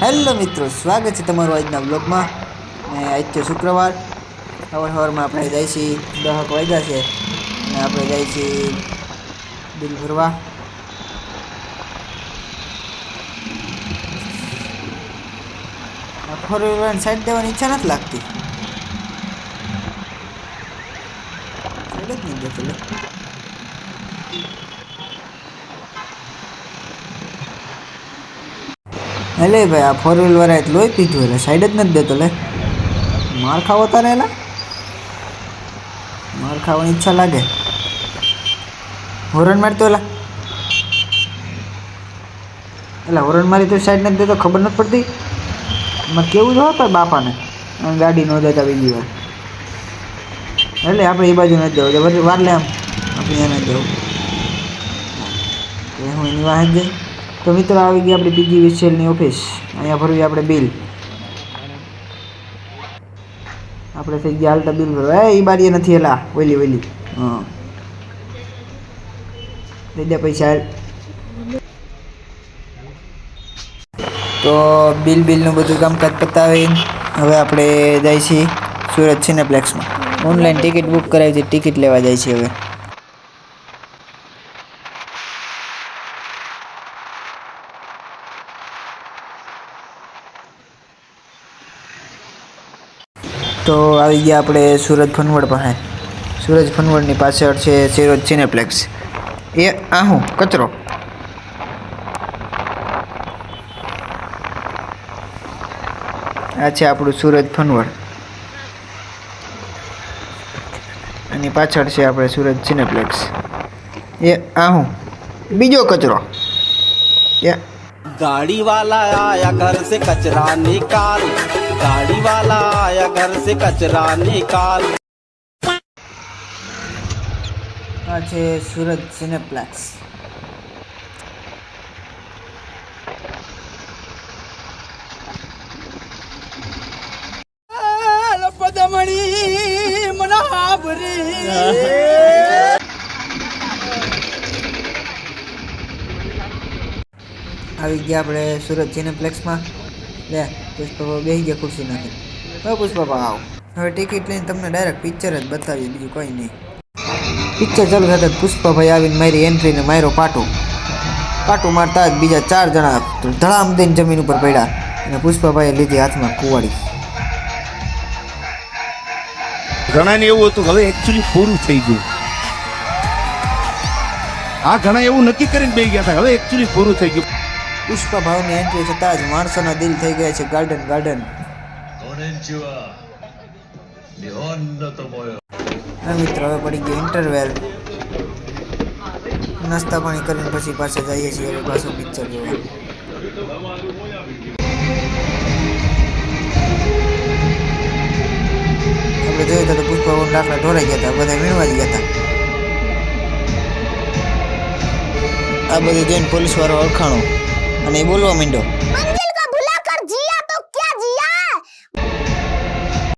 Hello મિત્રો, સ્વાગત છે તમારું આજના બ્લોગમાં. ને આજ છે શુક્રવાર. સવારમાં આપણે જાય છીએ 10 વાગ્યા છે અને આપણે જાય છીએ બિલ ભરવા. ફોર વ્હીલર સાઈડ દેવાની ઈચ્છા નથી લાગતી. સાઈડ જ નહીં દેતો લે. એટલે ભાઈ આ ફોર વ્હીલ વાળા લોહી પીધું એટલે સાઈડ જ નથી દેતો લે. માર ખાવો તારે એલા, માર ખાવાની ઈચ્છા લાગે. હોરન મારતો એલા હોરન મારી તો સાઈડ નથી દેતો, ખબર નથી પડતી. એમાં કેવું જ હોય બાપાને ગાડી ન દેતા બીજી વાર. એટલે આપણે એ બાજુ નથી દેવું, વાર લે આમ આપણે અહીંયા નથી દેવું. હું એની વાહે જ જઈ. તો મિત્રો આવી ગઈ આપણી PGVCLની ઓફિસ. અહીંયા ભરવી આપણે બિલ. આપણે થઈ ગયા હાલતા બિલ ભરવા. એ બારીએ નથી એલા ઓલી હા દઈ દે પૈસા. તો બિલનું બધું કામકાજ પતાવીને હવે આપણે જાય છીએ સુરત સિનેપ્લેક્સમાં. ઓનલાઈન ટિકિટ બુક કરાવી છે, ટિકિટ લેવા જાય છે હવે. તો આવી ગયા આપણે સુરત ફનવડ પાસે. સુરત ફનવડની પાછળ છે સુરત સિનેપ્લેક્સ. એ આ હું કચરો આ છે આપણું સુરત ફનવડ. એની પાછળ છે આપણે સુરત સિનેપ્લેક્સ. એ આ હું બીજો કચરો. એ गाड़ी वाला आया घर से कचरा निकाल, गाड़ी वाला आया घर से कचरा निकाल. આ છે સુરત સિનેપ્લેક્સ. પદમણી મનાભરી આવી ગયા આપણે સુરત સિનેપ્લેક્સમાં. લે પુષ્પા બેસી ગયા ખુરશી નાખી. હવે પુષ્પા આવો. હવે ટિકિટ લઈને તમને ડાયરેક્ટ પિક્ચર જ બતાવી, બીજું કંઈ નહીં. પિક્ચર ચાલુ થતા પુષ્પાભાઈ આવીને મારી એન્ટ્રીને માર્યો પાટું મારતા જ બીજા 4 જણા ધડામ દઈને જમીન ઉપર પડ્યા અને પુષ્પાભાઈએ લીધી હાથમાં કુવાડી. ઘણાને એવું હતું કે હવે એકચ્યુઅલી પૂરું થઈ ગયું. આ ઘણા એવું નક્કી કરીને બેસી ગયા હતા હવે એકચ્યુઅલી પૂરું થઈ ગયું. પુષ્પાભાઈની એન્ટ્રી થતાં જ માણસોના દિલ થઈ ગયા છે ગાર્ડન. હા મિત્રો, હવે પડી ગયો ઇન્ટરવેલ. નાસ્તા પાણી કરીને પછી પાછા જઈએ છીએ હવે પાછું પિક્ચર જોવા. આપણે જોયું તો પુષ્પાભાઈ દાખલા ઢોરાઈ ગયા હતા, બધા વીણવા જ ગયા હતા. આ બધું જોઈને પોલીસ વાળો ઓળખાણો અને એ બોલવા માંડ્યો.